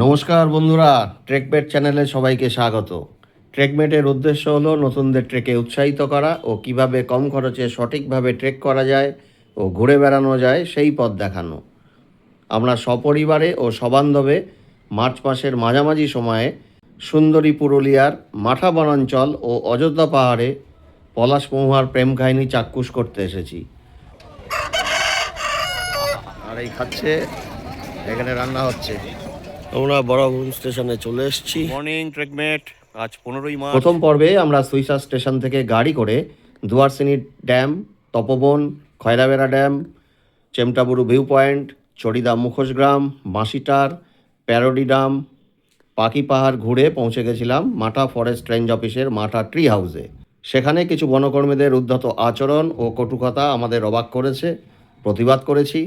নমস্কার বন্ধুরা, ট্রেকমেট চ্যানেলে সবাইকে স্বাগত। ট্রেকমেটের উদ্দেশ্য হলো নতুনদের ট্রেকে উৎসাহিত করা ও কিভাবে কম খরচে সঠিকভাবে ট্রেক করা যায় ও ঘুরে বেড়ানো যায় সেই পথ দেখানো। আমরা সপরিবারে ও সবান্ধবে মার্চ মাসের মাঝামাঝি সময়ে সুন্দরী পুরুলিয়ার মাঠা বনাঞ্চল ও অযোধ্যা পাহাড়ে পলাশ মহুয়ার প্রেম কাহিনী চাক্ষুষ করতে এসেছি। আর এই খাচ্ছে, এখানে রান্না হচ্ছে। আমরা বরাবর স্টেশনে চলে এসেছি। মর্নিং ট্রেকমেট, আজ 15ই মার্চ। প্রথম পর্বে আমরা সুইসা স্টেশন থেকে গাড়ি করে Duarsini dam, Tapoban, Khairabera dam, Chemtaburu view point, Charida মুখোশগ্রাম, বাঁশিটার, প্যারোডি ড্যাম, পাখি পাহাড় ঘুরে পৌঁছে গেছিলাম মাঠা ফরেস্ট রেঞ্জ অফিসের মাঠা ট্রি হাউসে। সেখানে কিছু বনকর্মীদের উদ্ধত আচরণ ও কটুকথা আমাদের অবাক করেছে, প্রতিবাদ করেছি।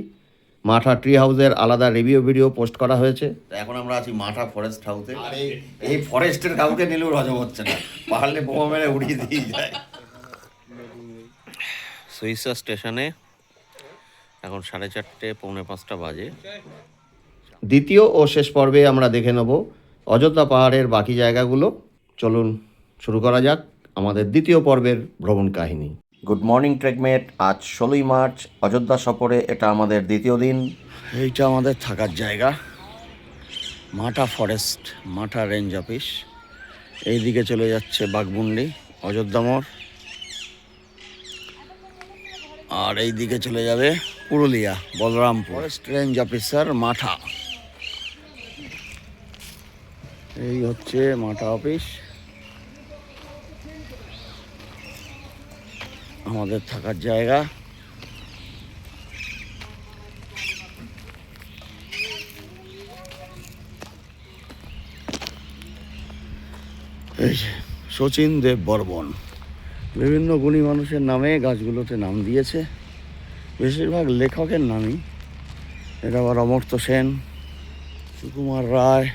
মাঠা ট্রি হাউসের আলাদা রিভিউ ভিডিও পোস্ট করা হয়েছে। এখন আমরা আছি মাঠা ফরেস্ট হাউসে। এই ফরেস্টের কাউকে নিলেও হজম হচ্ছে না, পাহাড়ে বোমা মেরে উড়িয়ে দিয়ে যায়। সুইসা স্টেশনে এখন 4:30 পৌনে 5টা বাজে। দ্বিতীয় ও শেষ পর্বে আমরা দেখে নেব অযোধ্যা পাহাড়ের বাকি জায়গাগুলো। চলুন শুরু করা যাক আমাদের দ্বিতীয় পর্বের ভ্রমণ কাহিনী। গুড মর্নিং ট্রেকমেট, আজ 16ই মার্চ, অযোধ্যা সফরে এটা আমাদের দ্বিতীয় দিন। এইটা আমাদের থাকার জায়গা, মাঠা ফরেস্ট, মাঠা রেঞ্জ অফিস। এই দিকে চলে যাচ্ছে বাঘমুন্ডি, অযোধ্যা মোড়, আর এই দিকে চলে যাবে Purulia, Balarampur. Forest range officer মাঠা, এই হচ্ছে মাঠা অফিস, আমাদের থাকার জায়গা। এই শচীন দেব বর্মন, বিভিন্ন গুণী মানুষের নামে গাছগুলোতে নাম দিয়েছে, বেশিরভাগ লেখকের নামই। এটা আবার অমর্ত্য সেন, সুকুমার রায়,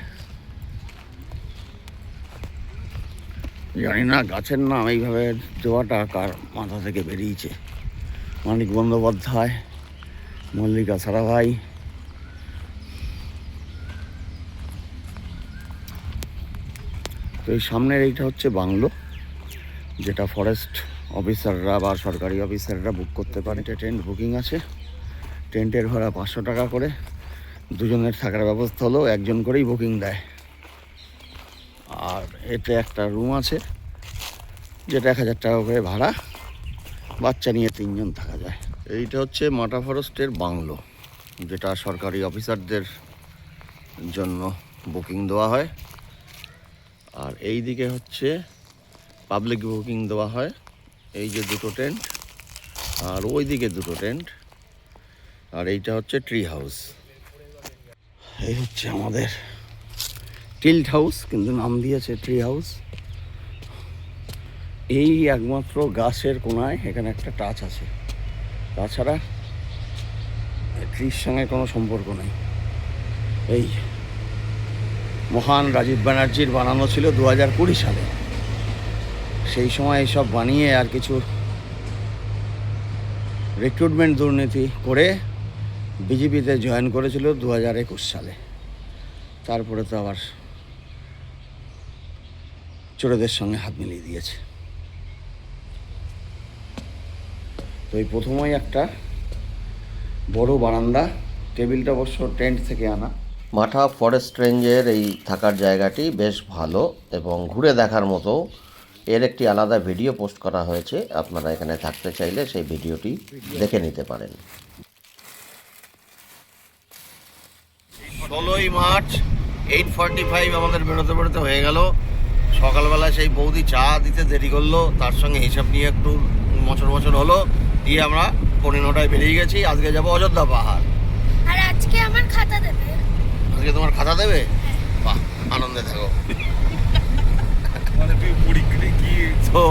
জানি না গাছের নাম এইভাবে দেওয়াটা কার মাথা থেকে বেরিয়েছে। মানিক বন্দ্যোপাধ্যায়, মল্লিকা সারাভাই। তো এই সামনের এইটা হচ্ছে বাংলো, যেটা ফরেস্ট অফিসাররা বা সরকারি অফিসাররা বুক করতে পারে। টেন্ট বুকিং আছে, টেন্টের ভাড়া 500 টাকা করে। দুজনের থাকার ব্যবস্থা হলো একজন করেই বুকিং দেয়। আর এতে একটা রুম আছে যেটা 1000 টাকা করে ভাড়া, বাচ্চা নিয়ে 3 জন থাকা যায়। এইটা হচ্ছে মাঠা ফরেস্টের বাংলো, যেটা সরকারি অফিসারদের জন্য বুকিং দেওয়া হয়। আর এই দিকে হচ্ছে পাবলিক বুকিং দেওয়া হয়। এই যে দুটো টেন্ট, আর ওই দিকে দুটো টেন্ট, আর এইটা হচ্ছে ট্রি হাউস। এই হচ্ছে আমাদের টিল্ট হাউস, কিন্তু নাম দিয়েছে ট্রি হাউস। এই একমাত্র গাছের কোনায় এখানে একটা টাচ আছে, তাছাড়া ট্রির সঙ্গে কোনো সম্পর্ক নেই। এই মহান রাজীব ব্যানার্জির বানানো ছিল 2020 সালে। সেই সময় এইসব বানিয়ে আর কিছু রিক্রুটমেন্ট দুর্নীতি করে বিজেপিতে জয়েন করেছিল 2021 সালে। তারপরে তো আবার চোরেদের সঙ্গে হাত মিলিয়ে দিয়েছে। তো এই প্রথমেই একটা বড় বারান্দা, টেবিলটা অবশ্য টেন্ট থেকে আনা। মাঠা ফরেস্ট রেঞ্জের এই থাকার জায়গাটি বেশ ভালো এবং ঘুরে দেখার মতো। এর একটি আলাদা ভিডিও পোস্ট করা হয়েছে, আপনারা এখানে থাকতে চাইলে সেই ভিডিওটি দেখে নিতে পারেন। 16ই মার্চ 8:45 আমাদের বেরোতে বেরোতে হয়ে গেল। সকালবেলা সেই বৌদি চা দিতে দেরি করলো, তার সঙ্গে হিসাব নিয়ে একটু মচর হলো, দিয়ে আমরা 9:15টায় বেরিয়ে গেছি। আজকে যাব অযোধ্যা পাহাড়। আর আজকে আমার খাতা দেবে। আজকে তোমার খাতা দেবে? বাহ, আনন্দে থাকো। তো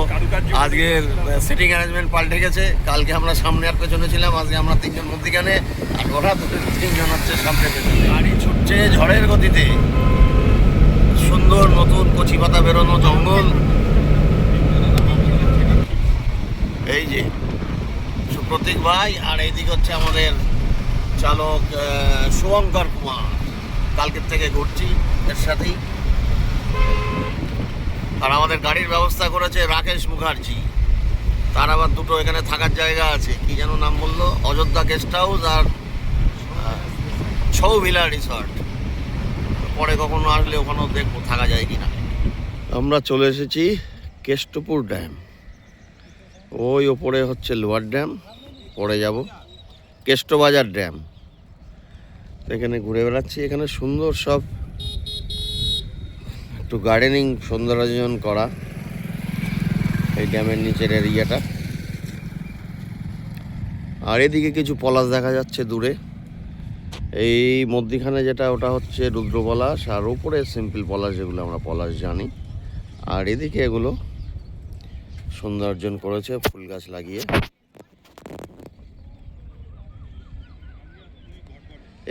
আজকের সিটিং অ্যারেঞ্জমেন্ট পাল্টে গেছে। কালকে আমরা সামনে আর পেছনে ছিলাম, আজকে আমরা 3 জন মধ্যিখানে, আর ওরা 3 জন হচ্ছে সামনে পেছনে। গাড়ি ছুটছে ঝড়ের গতিতে, সুন্দর নতুন কচি পাতা বেরোনো জঙ্গল। এই যে সুপ্রতীক ভাই, আর এইদিকে হচ্ছে আমাদের চালক শুভঙ্কর কুমার। কালকের থেকে ঘুরছি এর সাথেই। আর আমাদের গাড়ির ব্যবস্থা করেছে রাকেশ মুখার্জি। তার আবার দুটো এখানে থাকার জায়গা আছে, কি যেন নাম বললো, অযোধ্যা গেস্ট হাউস আর ছৌ ভিলা রিসর্ট। পরে কখনো আসলে ওখানেও দেখবো থাকা যায় কিনা। আমরা চলে এসেছি কেষ্টপুর ড্যাম। ওই ওপরে হচ্ছে লোয়ার ড্যাম, পরে যাব কেষ্টবাজার ড্যাম। এখানে ঘুরে বেড়াচ্ছি। এখানে সুন্দর সব একটু গার্ডেনিং সৌন্দর্যায়ন করা এই ড্যামের নিচের এরিয়াটা। আর এদিকে কিছু পলাশ দেখা যাচ্ছে দূরে। এই মধ্যিখানে যেটা ওটা হচ্ছে রুদ্র পলাশ, আর ওপরে সিম্পল পলাশ যেগুলো আমরা পলাশ জানি। আর এদিকে এগুলো সৌন্দর্যন করেছে ফুল গাছ লাগিয়ে।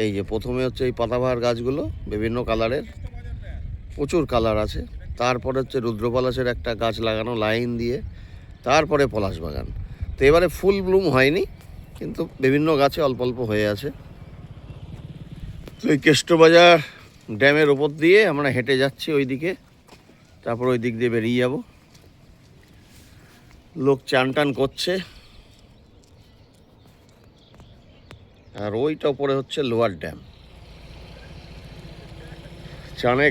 এই যে প্রথমে হচ্ছে এই পাতাবাহার গাছগুলো বিভিন্ন কালারের, প্রচুর কালার আছে। তারপরে হচ্ছে রুদ্র পলাশের একটা গাছ লাগানো লাইন দিয়ে, তারপরে পলাশ বাগান। তো এবারে ফুল ব্লুম হয়নি, কিন্তু বিভিন্ন গাছে অল্প অল্প হয়ে আছে। তো এই কেষ্টবাজার ড্যামের ওপর দিয়ে আমরা হেঁটে যাচ্ছি ওইদিকে, তারপর ওই দিক দিয়ে বেরিয়ে যাব। লোক চান টান করছে। আর ওইটা উপরে হচ্ছে লোয়ার ড্যাম। চানে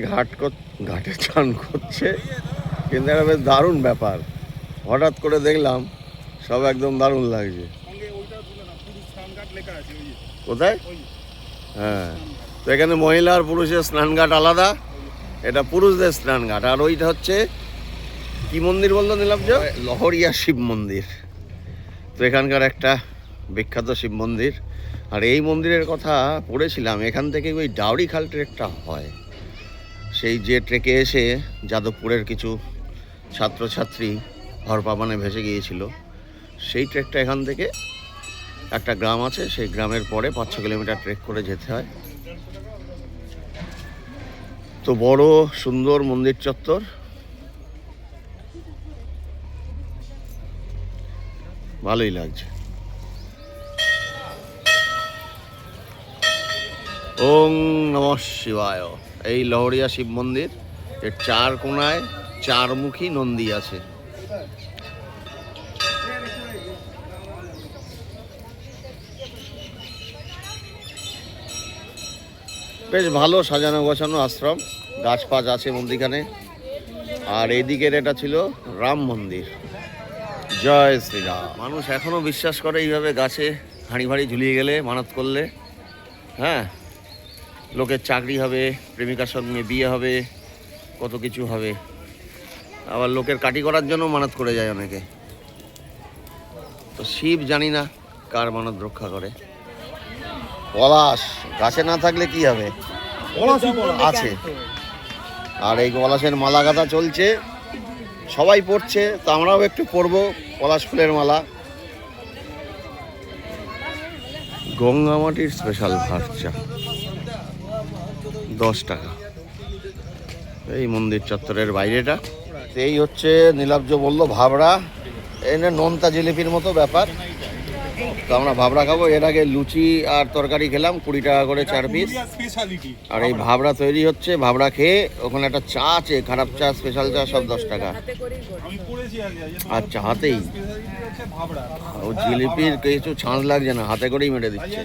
ঘাটে চান করছে, কিন্তু একটা বেশ দারুণ ব্যাপার। হঠাৎ করে দেখলাম, সব একদম দারুণ লাগছে। কোথায়? হ্যাঁ, তো এখানে মহিলা আর পুরুষের স্নানঘাট আলাদা, এটা পুরুষদের স্নানঘাট। আর ওইটা হচ্ছে কি মন্দির বললো নীলাব্জ? লহরিয়া শিব মন্দির। তো এখানকার একটা বিখ্যাত শিব মন্দির। আর এই মন্দিরের কথা পড়েছিলাম, এখান থেকে ওই ডাউরি খাল ট্রেকটা হয়। সেই যে ট্রেকে এসে যাদবপুরের কিছু ছাত্রছাত্রী হরপাবানে ভেসে গিয়েছিল, সেই ট্রেকটা এখান থেকে একটা গ্রাম আছে, সেই গ্রামের পরে 5-6 কিলোমিটার ট্রেক করে যেতে হয়। তো বড় সুন্দর মন্দির চত্বর, ভালোই লাগছে। ওং নমঃ শিবায়। এই লহরিয়া শিব মন্দির, এর 4 কোণায় 4 মুখী নন্দী আছে। বেশ ভালো সাজানো গোছানো আশ্রম, গাছ ফাছ আছে মন্দিরখানে। আর এইদিকের এটা ছিল রাম মন্দির। জয় শ্রীরাম। মানুষ এখনো বিশ্বাস করে এইভাবে গাছে হাঁড়ি ভাঁড়ি ঝুলিয়ে গেলে মানত করলে, হ্যাঁ, লোকের চাকরি হবে, প্রেমিকার সঙ্গে বিয়ে হবে, কত কিছু হবে। আবার লোকের কাটি করার জন্য মানত করে যায় অনেকে। তো শিব জানি না কার মানত রক্ষা করে। পলাশ গাছে না থাকলে কি হবে? আছে। আর এই পলাশের মালা গাঁথা চলছে, সবাই পড়ছে, তো আমরাও একটু পরবো পলাশ ফুলের মালা। গঙ্গামাটির স্পেশাল ভাত চা 10 টাকা। এই মন্দির চত্বরের বাইরেটা। এই হচ্ছে নীলাব্জ বললো ভাবড়া, এনে নোনতা জিলিপির মতো ব্যাপার। তো আমরা ভাবড়া খাবো। এর আগে লুচি আর তরকারি খেলাম 20 টাকা করে 4 পিস। আর এই ভাবড়া তৈরি হচ্ছে, ভাবড়া খেয়ে ওখানে একটা চা আছে, খারাপ চা, স্পেশাল চা, সব 10 টাকা। আচ্ছা, হাতেই। ও জিলিপির কিছু ছাঁচ লাগছে না, হাতে করেই মেরে দিচ্ছে।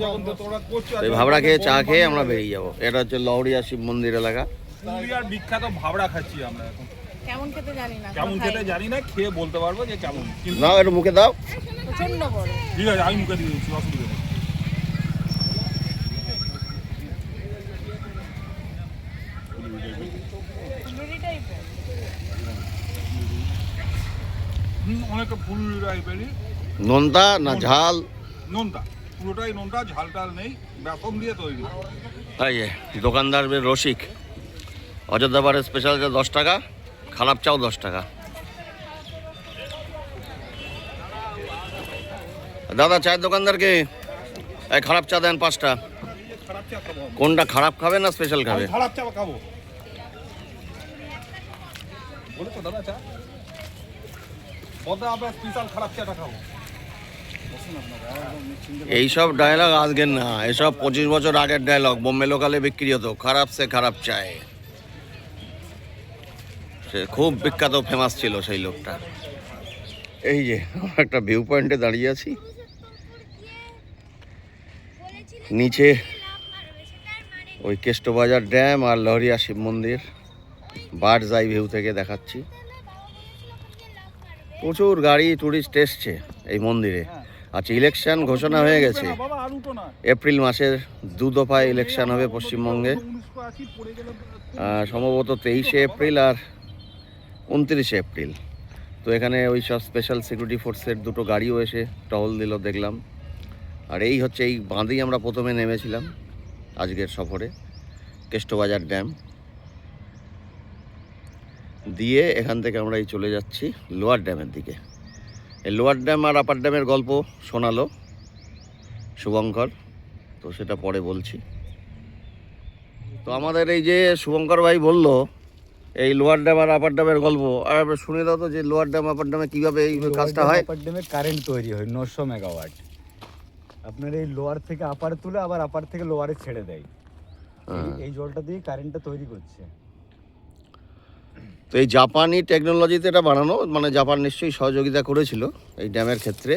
এই ভাবড়া খেয়ে চা খেয়ে আমরা বেরিয়ে যাবো। এটা হচ্ছে লহরিয়া শিব মন্দির এলাকা। বিখ্যাত ভাবড়া খাচ্ছি আমরা এখন। কেমন খেতে জানি না, কেমন খেতে জানি না, খেয়ে বলতে পারবো যে কেমন। নাও, একটু মুখে দাও। প্রচন্ড বড়। ঠিক আছে, আমি মুখে দিয়ে দিচ্ছি, অসুবিধা নেই। অনেকটা ফুল টাইপেরই। নোনতা না ঝাল? নোনতা, পুরোটাই নোনতা, ঝাল টাল নেই, বেসন দিয়ে তৈরি। এই যে দোকানদার বেশ রসিক। অযোধ্যা পাড়ের স্পেশাল চা 10 টাকা, খারাপ চাও 10 টাকা। দাদা, চায়ের দোকানদারকে এই খারাপ চা দেন 5টা। খারাপ চা খাবো, কোনটা, খারাপ খাবে না স্পেশাল খাবে? খারাপ চা খাবো বলে তো দাদা। চা বলতে আমরা স্পেশাল খারাপ চাটা খাবো। এইসব ডায়লগ আজকের না, এসব 25 বছর আগের ডায়লগ। বোম্বে লোকালে বিক্রি হতো, খারাপ সে খারাপ চায়। সে খুব বিখ্যাত, ফেমাস ছিল সেই লোকটা। এই যে আমরা একটা ভিউ পয়েন্টে দাঁড়িয়ে আছি, নিচে ওই কেষ্টবাজার ড্যাম আর লহরিয়া শিব মন্দির বার্ডস আই ভিউ থেকে দেখাচ্ছি। প্রচুর গাড়ি টুরিস্ট এসছে এই মন্দিরে। আচ্ছা, ইলেকশন ঘোষণা হয়ে গেছে। বাবা আর উঠো না, এপ্রিল মাসের 2 দফায় ইলেকশন হবে পশ্চিমবঙ্গে। 1980 পড়ে গেলে সম্ভবত 23শে এপ্রিল আর 29শে এপ্রিল। তো এখানে ওই সব স্পেশাল সিকিউরিটি ফোর্সের 2টো গাড়িও এসে টহল দিল দেখলাম। আর এই হচ্ছে এই বাঁধেই আমরা প্রথমে নেমেছিলাম আজকের সফরে, কেষ্টবাজার ড্যাম দিয়ে এখান থেকে আমরা এই চলে যাচ্ছি লোয়ার ড্যামের দিকে। এই লোয়ার ড্যাম আর আপার ড্যামের গল্প শোনালো শুভঙ্কর, তো সেটা পরে বলছি। তো আমাদের এই যে শুভঙ্কর ভাই বলল এই লোয়ার ড্যাম আর আপার ড্যামের গল্প, আর শুনে দাও তো যে লোয়ার ড্যাম আপার ড্যামে কীভাবে এই কাজটা হয়। আপার ড্যামে কারেন্ট তৈরি হয় 900 মেগাওয়াট। আপনার এই লোয়ার থেকে আপার তুলে আবার আপার থেকে লোয়ারে ছেড়ে দেয়। এই জলটা দিয়ে কারেন্টটা তৈরি করছে। তো এই জাপানি টেকনোলজিতে এটা বানানো, মানে জাপান নিশ্চয়ই সহযোগিতা করেছিল এই ড্যামের ক্ষেত্রে।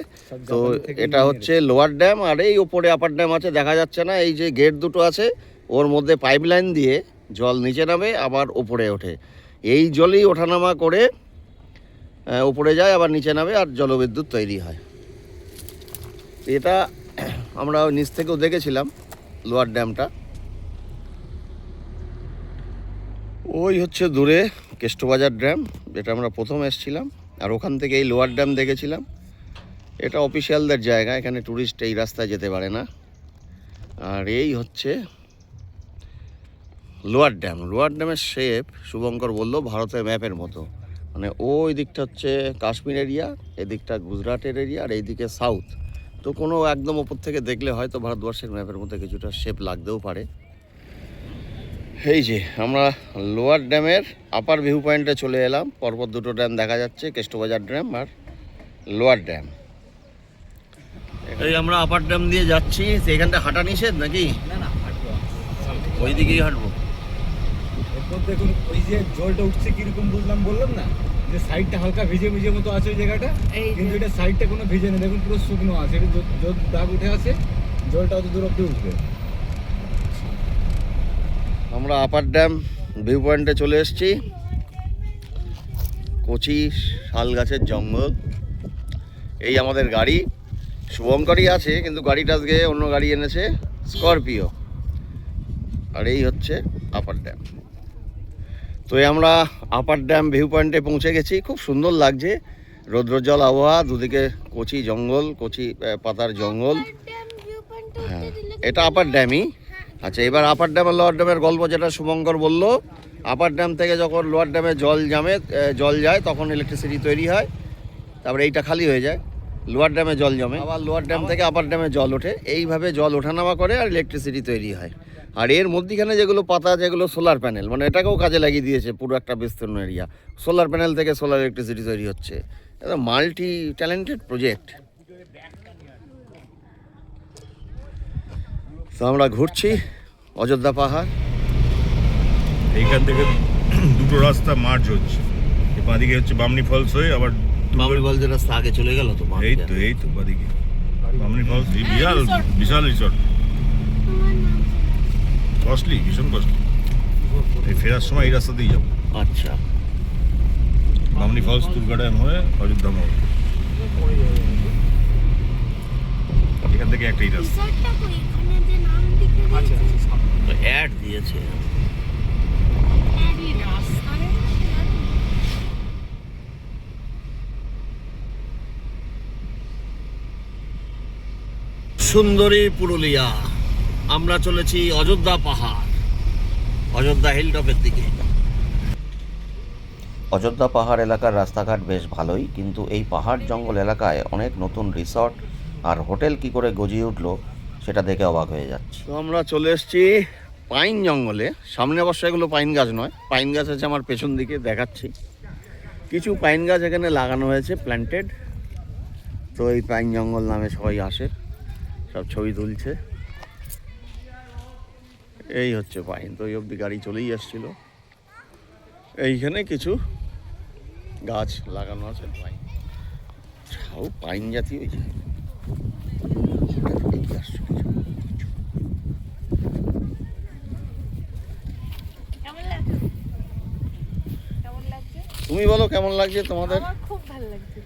তো এটা হচ্ছে লোয়ার ড্যাম, আর এই ওপরে আপার ড্যাম আছে, দেখা যাচ্ছে না। এই যে গেট দুটো আছে ওর মধ্যে পাইপলাইন দিয়ে জল নিচে নামে আবার ওপরে ওঠে। এই জলই ওঠানামা করে উপরে যায় আবার নিচে নামে, আর জলবিদ্যুৎ তৈরি হয়। এটা আমরা নিচ থেকেও দেখেছিলাম লোয়ার ড্যামটা। ওই হচ্ছে দূরে কেষ্টবাজার ড্যাম, যেটা আমরা প্রথম এসেছিলাম, আর ওখান থেকে এই লোয়ার ড্যাম দেখেছিলাম। এটা অফিসিয়ালদের জায়গা, এখানে ট্যুরিস্ট এই রাস্তায় যেতে পারে না। আর এই হচ্ছে লোয়ার ড্যাম। লোয়ার ড্যামের শেপ শুভঙ্কর বলল ভারতের ম্যাপের মতো, মানে ওই দিকটা হচ্ছে কাশ্মীর এরিয়া, এদিকটা গুজরাটের এরিয়া, আর এইদিকে সাউথ। তো কোনো একদম ওপর থেকে দেখলে হয়তো ভারতবর্ষের ম্যাপের মধ্যে কিছুটা শেপ লাগতেও পারে। এই যে আমরা লোয়ার ড্যামের আপার ভিউ পয়েন্টে চলে এলাম। পরপর 2টো ড্যাম দেখা যাচ্ছে, কেষ্টবাজার ড্যাম আর লোয়ার ড্যাম। এই আমরা আপার ড্যাম দিয়ে যাচ্ছি। এখানটা হাঁটা নিষেধ নাকি? না না, হাঁটবো ওই দিকেই হাঁটবো। এরপর দেখুন ওই যে জলটা উঠছে কিরকম বুঝলাম, বললাম না যে সাইডটা হালকা ভিজে ভিজে মতো আছে ওই জায়গাটা, এই যে। কিন্তু এটা সাইডটা কোনো ভিজে নেই, দেখুন পুরো শুকনো আছে। এটা দাগ উঠে আছে, জলটা অত দূর অব্দি উঠবে। আমরা আপার ড্যাম ভিউ পয়েন্টে চলে এসেছি। কচি শাল গাছের জঙ্গল। এই আমাদের গাড়ি, শুভঙ্করই আছে কিন্তু গাড়িটা আজকে অন্য গাড়ি এনেছে, স্করপিও। আর এই হচ্ছে আপার ড্যাম। তো এই আমরা আপার ড্যাম ভিউ পয়েন্টে পৌঁছে গেছি। খুব সুন্দর লাগছে, রৌদ্রোজ্জ্বল আবহাওয়া, দুদিকে কচি জঙ্গল, কচি পাতার জঙ্গল। হ্যাঁ, এটা আপার ড্যামই। আচ্ছা, এবার আপার ড্যাম আর লোয়ার ড্যামের গল্প যেটা শুভঙ্কর বলল। আপার ড্যাম থেকে যখন লোয়ার ড্যামে জল যায় তখন ইলেকট্রিসিটি তৈরি হয়, তারপরে এইটা খালি হয়ে যায়, লোয়ার ড্যামে জল জমে, আবার লোয়ার ড্যাম থেকে আপার ড্যামে জল ওঠে। এইভাবে জল ওঠানামা করে আর ইলেকট্রিসিটি তৈরি হয়। আর এর মধ্যিখানে যেগুলো পাতা, যেগুলো সোলার প্যানেল, মানে এটাকেও কাজে লাগিয়ে দিয়েছে পুরো একটা বিস্তীর্ণ এরিয়া। সোলার প্যানেল থেকে সোলার ইলেকট্রিসিটি তৈরি হচ্ছে। এটা মাল্টি ট্যালেন্টেড প্রজেক্ট। তো আমরা ঘুরছি অযোধ্যা পাহাড়। এইখান থেকে 2টো রাস্তা মার্জ হচ্ছে। এই বাঁদিকে হচ্ছে বামনি ফলস হয়ে আবার বামনি ফলস যে রাস্তা আগে চলে গেল তো, এই তো বাঁদিকে বামনি ফলস। এই বিশাল রিসর্ট, কস্টলি, ভীষণ কস্টলি। এই ফেরার সময় এই রাস্তা দিয়ে যাবো। আচ্ছা, বামনি ফলস, দুর্গা ড্যাম হয়ে অযোধ্যা মহল। এখান থেকে একটাই রাস্তা। তো অ্যাড দিয়েছে। সুন্দরী পুরুলিয়া। আমরা চলেছি অযোধ্যা পাহাড়, অযোধ্যা হিলটপের দিকে। অযোধ্যা পাহাড় এলাকার রাস্তাঘাট বেশ ভালোই, কিন্তু এই পাহাড় জঙ্গল এলাকায় অনেক নতুন রিসর্ট আর হোটেল কি করে গজিয়ে উঠলো সেটা দেখে অবাক হয়ে যাচ্ছে। তো আমরা চলে এসেছি পাইন জঙ্গলে। সামনে অবশ্য এগুলো পাইন গাছ নয়, পাইন গাছ আছে আমার পেছন দিকে দেখাচ্ছি। কিছু পাইন গাছ এখানে লাগানো হয়েছে, প্ল্যান্টেড। তো এই পাইন জঙ্গল নামে সবাই আসে, সব ছবি তুলছে। এই হচ্ছে পাইন। তো এই অবধি গাড়ি চলেই আসছিল। এইখানে কিছু গাছ লাগানো আছে পাইন, সব পাইন জাতীয়। এই যে হঠাৎ এগিয়ে আসছে কিছু। কেমন লাগছে? কেমন লাগছে? তুমি বলো কেমন লাগছে তোমাদের? আমার খুব ভালো লাগছে।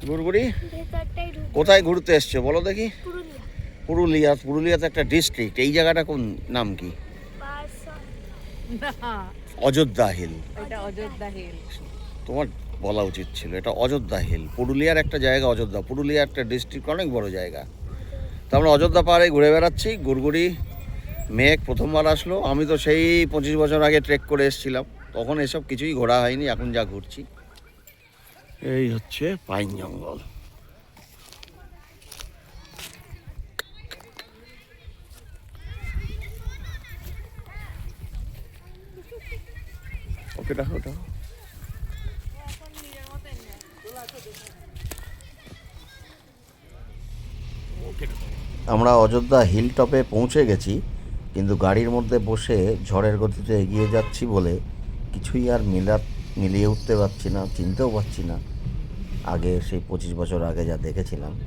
গুড়গুড়ি ভেতরটাই ঢুকে কোথায় ঘুরতে এসছো বলো দেখি? পুরুলিয়া। পুরুলিয়া। পুরুলিয়াতে একটা ডিস্ট্রিক্ট। এই জায়গাটা কোন নাম কি? না, অযোধ্যা হিল। এটা অযোধ্যা হিল। তোমার বলা উচিত ছিল, এটা অযোধ্যা হিল। পুরুলিয়ার একটা জায়গা অযোধ্যা। পুরুলিয়া একটা ডিস্ট্রিক্ট, অনেক বড় জায়গা। তো আমরা অযোধ্যা পাহাড়ে ঘুরে বেড়াচ্ছি। গুড়গুড়ি মেঘ প্রথমবার আসলো। আমি তো সেই 25 বছর আগে ট্রেক করে এসেছিলাম, তখন এসব কিছুই ঘোরা হয়নি। এখন যা ঘুরছি। এই হচ্ছে পাইন জঙ্গল। ওকে দেখো দেখো। আমরা অযোধ্যা হিল টপে পৌঁছে গেছি, কিন্তু গাড়ির মধ্যে বসে ঝড়ের গতিতে এগিয়ে যাচ্ছি বলে কিছুই আর মিলিয়ে উঠতে পারছি না, চিনতেও পারছি না আগে সেই 25 বছর আগে যা দেখেছিলাম।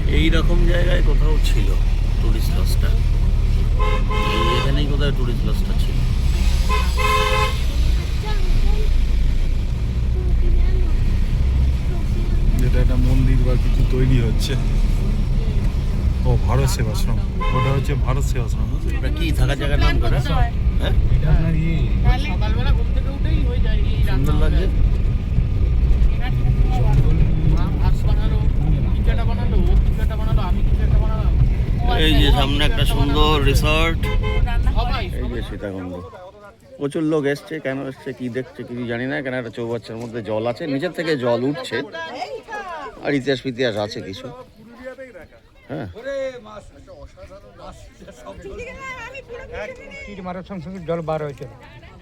এই রকম জায়গায় কোথাও ছিল টুরিস্ট লজটা। এখানেই কোথায় টুরিস্ট লজটা ছিল। যেটা একটা মন্দির বা কিছু তৈরি হচ্ছে। ও ভারত সেবাশ্রম, ওটা হচ্ছে ভারত সেবাশ্রম। ওটা কি থাকার জায়গার নাম করে? হ্যাঁ, এটা আপনার সকালবেলা ঘুম থেকে উঠেই হয়ে যায় এই সুন্দর লাগছে। ভাত বানালো, টিকাটা বানালো, ও টিকাটা বানালো, আমি টিকাটা বানালাম। এই যে সামনে একটা সুন্দর রিসর্ট। সবাই এই যে সীতাকুণ্ড। প্রচুর লোক এসছে। কেন এসছে, কি দেখছে কিছু জানি না। কেন একটা চৌবাচ্চার মধ্যে জল আছে, নিচের থেকে জল উঠছে, আর ইতিহাস ফিতিহাস আছে কিছু। হ্যাঁ, তীর মারার সঙ্গে সঙ্গে জল বার হয়েছিল,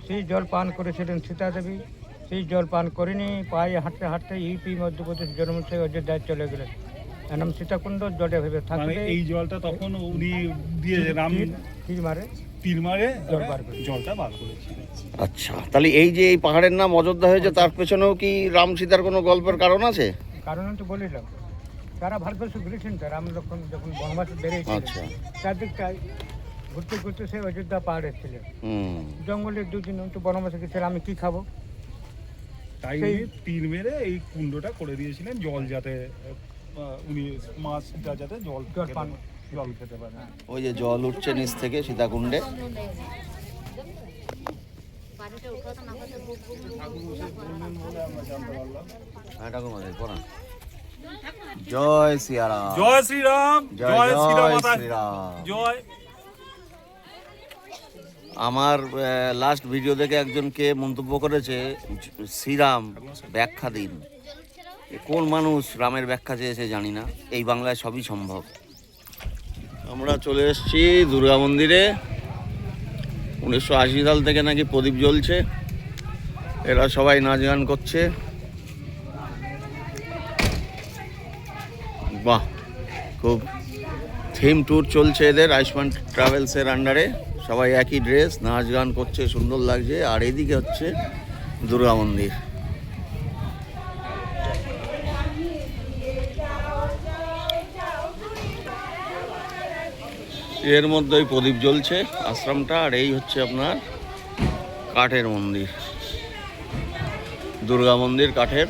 সেই জল পান করেছিলেন সীতা দেবী। সেই জল পান করেনি, পায়ে হাঁটতে হাঁটতে ইউপি মধ্যপ্রদেশ জন্ম সেই অযোধ্যায় চলে গেলেন। নাম সীতাকুণ্ড জলে ভেবে মানে থাকবে। এই জলটা তখন উনি দিয়ে রাম তীর মারে তীর মারে জল বার করে। জলটা বার করেছিল। আচ্ছা, তাহলে এই যে এই পাহাড়ের নাম অযোধ্যা হয়েছে, তার পেছনেও কি রাম সীতার কোনো গল্পের কারণ আছে? কারণ তো বলিলাম, সারা ভারতবর্ষ ঘুরেছেন তো। রাম যখন বনবাসে বেরিয়েছিলেন, আচ্ছা। চারদিকটায় ঘুরতে ঘুরতে সেই অযোধ্যা পাহাড়ে ছিলেন। হুম। জঙ্গলের দুদিন তো বনবাসে গেছিলেন, আমি কি খাবো? তাই সেই- উনি তীর মেরে এই কুণ্ডটা করে দিয়েছিলেন, জল যাতে উনি মাছটা যাতে জল জল পান জল খেতে পারে। ওই যে জল উঠছে নিচ থেকে সীতাকুণ্ডে। হ্যাঁ, ঠাকুরমশাই পড়ান। জয় সিয়ারাম। জয় শ্রীরাম, জয় শ্রীরাম, শ্রীরাম। জয়। আমার লাস্ট ভিডিও দেখে একজনকে মন্তব্য করেছে, শ্রীরাম ব্যাখ্যা দিন। এ কোন মানুষ রামের ব্যাখ্যা চেয়েছে জানি না। এই বাংলায় সবই সম্ভব। আমরা চলে এসেছি দুর্গা মন্দিরে। 1980 সাল থেকে নাকি প্রদীপ জ্বলছে, এরা সবাই নাচ গান করছে। বাহ, খুব থিম ট্যুর চলছে এদের আয়ুষ্মান ট্রাভেলসের আন্ডারে। সবাই একই ড্রেস, নাচ গান করছে, সুন্দর লাগছে। আর এদিকে হচ্ছে দুর্গা মন্দির। এর মধ্যেই প্রদীপ জ্বলছে আশ্রমটা। আর এই হচ্ছে আপনার কাঠের মন্দির, দুর্গা মন্দির কাঠের।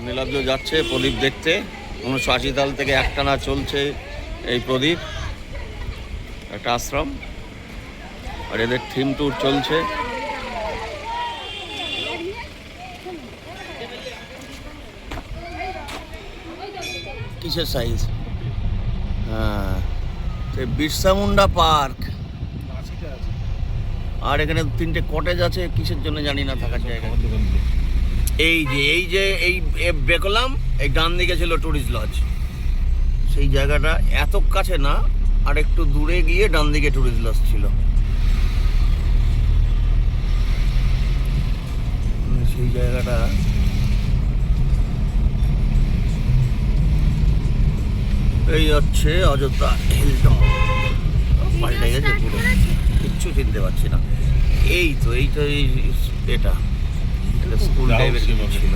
নীলাব্জ যাচ্ছে প্রদীপ দেখতে। 1980 সাল থেকে একটানা চলছে এই প্রদীপ। একটা আশ্রম, আর এদের থিম ট্যুর চলছে। কিসের সাইজ? হ্যাঁ, সেই বিরসা মুন্ডা পার্ক। আর এখানে 3টে কটেজ আছে, কিসের জন্য জানি না, থাকার জায়গা। এই যে বেকলাম, এই ডান দিকে ছিল টুরিস্ট লজ। সেই জায়গাটা এত কাছে না, আর একটু দূরে গিয়ে ডান দিকে টুরিস্ট লজ ছিল। সেই জায়গাটা এই হচ্ছে অযোধ্যা হিলটপ। পাল্টে গেছে পুরো, কিচ্ছু চিনতে পারছি না। এই তো এইটা এটা স্কুল টাইপের কিছু ছিল।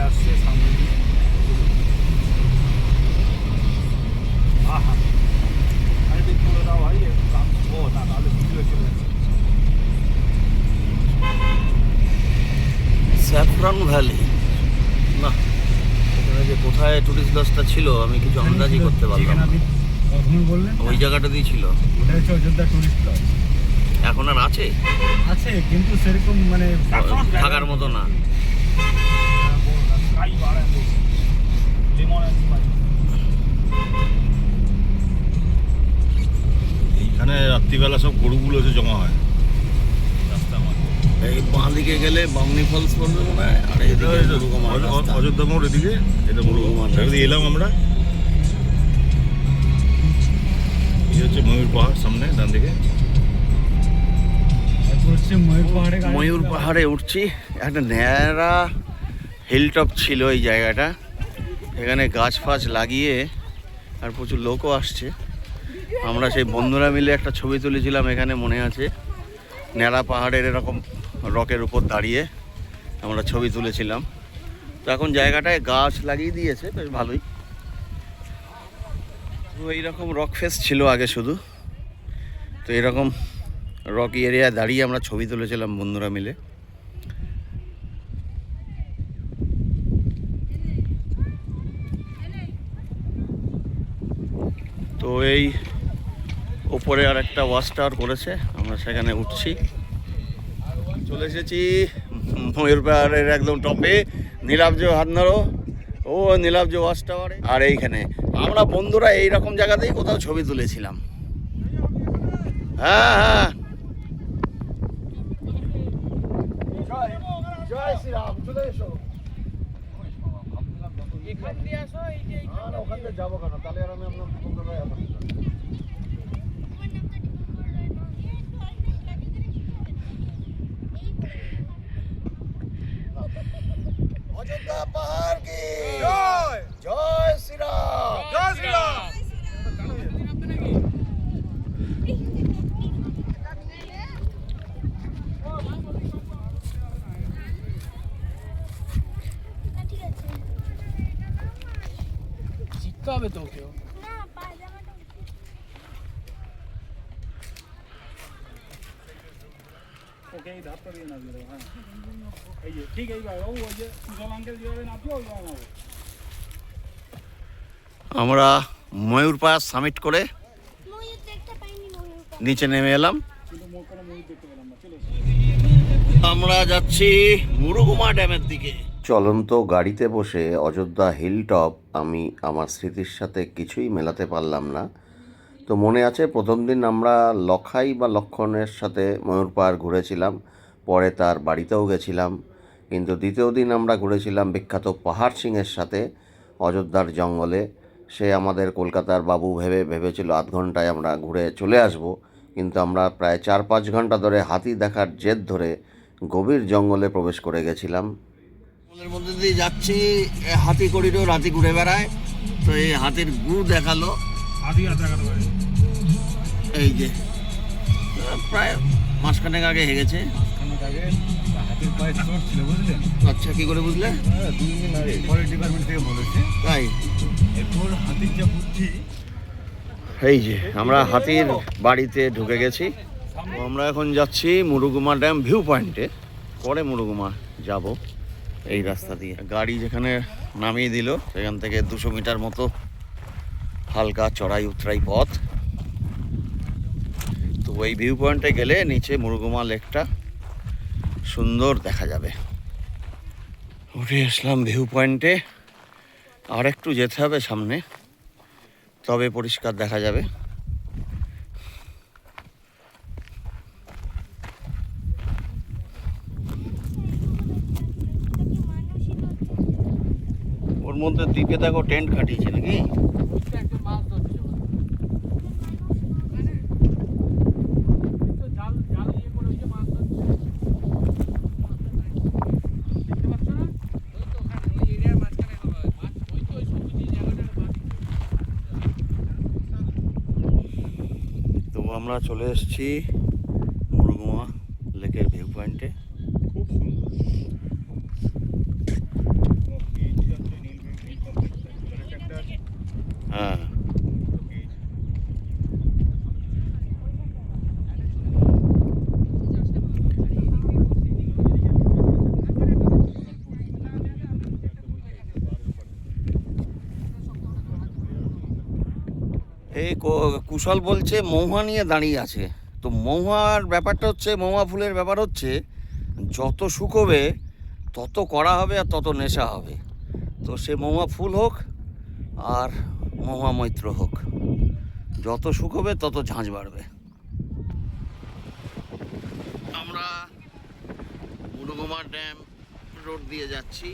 আসছে সামনে দিয়ে। আহা, আরেকদিন করে দাও ভাই, ও না তাহলে ভিডিও চলে যাচ্ছে। স্যাফরন ভ্যালি, না এখানে যে কোথায় টুরিস্ট লজটা ছিল আমি কিছু আন্দাজই করতে পারলাম যেখানে না। আপনি প্রথমে বললেন ওই জায়গাটাতেই ছিল। ওটা হচ্ছে অযোধ্যা টুরিস্ট লজ। এখন আর আছে? আছে কিন্তু সেরকম মানে থাকার মতো না। এইখানে রাত্রিবেলা সব গরুগুলো এসে জমা হয় রাস্তার মাঝে। এই বাঁ দিকে গেলে বামনি ফলস পড়বে মনে হয়, আর এদিকে মুরুগুমার রাস্তা। অযোধ্যা মোড় এদিকে, এটা মুরুগুমার রাস্তা। এলাম আমরা। এই হচ্ছে ময়ূর পাহাড় সামনে ডান দিকে। তারপর হচ্ছে ময়ূর পাহাড়ে ময়ূর পাহাড়ে উঠছি। একটা ন্যাড়া হিলটপ ছিল এই জায়গাটা, এখানে গাছ ফাছ লাগিয়ে, আর প্রচুর লোকও আসছে। আমরা সেই বন্ধুরা মিলে একটা ছবি তুলেছিলাম এখানে, মনে আছে, ন্যাড়া পাহাড়ের এরকম রকের উপর দাঁড়িয়ে আমরা ছবি তুলেছিলাম। তো এখন জায়গাটায় গাছ লাগিয়ে দিয়েছে, বেশ ভালোই। তো এইরকম রক ফেস ছিল আগে শুধু। তো এরকম রকি এরিয়ায় দাঁড়িয়ে আমরা ছবি তুলেছিলাম বন্ধুরা মিলে। তো এই ওপরে আর একটা ওয়াচ টাওয়ার করেছে, আমরা সেখানে উঠছি। চলে এসেছি ময়ূর পাহাড়ের একদম টপে। নীলাব্জ হাত নাড়ো, ও নীলাব্জ ওয়াচ টাওয়ারে। আর এইখানে আমরা বন্ধুরা এইরকম জায়গাতেই কোথাও ছবি তুলেছিলাম। হ্যাঁ হ্যাঁ, জয় শ্রীরাম, চলে এসো। এখান দিয়ে আসো, এই যে ওখান থেকে যাবো কেন, তাহলে আর আমি আপনার অযোধ্যা পাহাড় কি জয়, জয় শ্রীরাম, জয় শ্রীরাম। শিখতে হবে তো কেউ। ওকে এই ধাপটা দিয়ে না দিলে, হ্যাঁ এই যে ঠিক এইভাবে, ওই যে সুশাল আঙ্কেল যেভাবে নাচবে ওইভাবে নামো। আমরা ময়ূর পাহাড় সামিট করে নিচে নেমে এলাম। আমরা যাচ্ছি মুরুগুমা ড্যামের দিকে। চলন্ত গাড়িতে বসে অযোধ্যা হিলটপ আমি আমার স্মৃতির সাথে কিছুই মেলাতে পারলাম না। তো মনে আছে প্রথম দিন আমরা লখাই বা লক্ষণের সাথে ময়ূর পাহাড় ঘুরেছিলাম, পরে তার বাড়িতেও গেছিলাম। কিন্তু দ্বিতীয় দিন আমরা ঘুরেছিলাম বিখ্যাত পাহাড় সিংয়ের সাথে অযোধ্যার জঙ্গলে। সে আমাদের কলকাতার বাবু ভেবেছিল আধ ঘন্টায় আমরা ঘুরে চলে আসব, কিন্তু আমরা প্রায় 4-5 ঘন্টা ধরে হাতি দেখার জেদ ধরে গভীর জঙ্গলে প্রবেশ করে গেছিলাম। জঙ্গলের মধ্যে দিয়ে যাচ্ছি, হাতি করিডোর, হাতি ঘুরে বেড়ায়। তো এই হাতির গু দেখালো, এই যে প্রায় মাসখানেক আগে হেগেছে। হাতের পায়ে চোট ছিল বুঝলেন? আচ্ছা, কি করে বুঝলে? 2 দিন আগে ফরেস্ট ডিপার্টমেন্ট থেকে বলেছে। তাই এরপর হাতির যা বুদ্ধি। এই যে আমরা হাতির বাড়িতে ঢুকে গেছি। তো আমরা এখন যাচ্ছি মুরুগুমা ড্যাম ভিউ পয়েন্টে, পরে মুরুগুমা যাব এই রাস্তা দিয়ে। গাড়ি যেখানে নামিয়ে দিল সেখান থেকে 200 মিটার মতো হালকা চড়াই উতরাই পথ। তো এই ভিউ পয়েন্টে গেলে নিচে মুরুগুমা লেকটা সুন্দর দেখা যাবে। উঠে আসলাম ভিউ পয়েন্টে, আর একটু যেতে হবে সামনে, তবে পরিষ্কার দেখা যাবে। মধ্যে দ্বীপে দেখো টেন্ট খাটিয়েছে নাকি? ওইটা একটা মাছ ধরছে ওরা। তো জাল জাল ইয়ে করে ওই যে মাছ ধরছে। দেখতে পাচ্ছ না? ওই তো ওখানে ওই এরিয়ার মাঝখানে মাছ, ওই তো ওই সবুজ জায়গাটার মাছ। তো আমরা চলে এসেছি মুরগুমা লেকের ভিউ পয়েন্টে। খুব সুন্দর। হ্যাঁ, এই কুশল বলছে মহুয়া নিয়ে দাঁড়িয়ে আছে। তো মহুয়ার ব্যাপারটা হচ্ছে, মহুয়া ফুলের ব্যাপার হচ্ছে যত শুকোবে তত কড়া হবে আর তত নেশা হবে। তো সে মহুয়া ফুল হোক আর মহুয়া মৈত্র হোক, যত শুকোবে তত ঝাঁঝ বাড়বে। আমরা মুরগুমা ড্যাম রোড দিয়ে যাচ্ছি।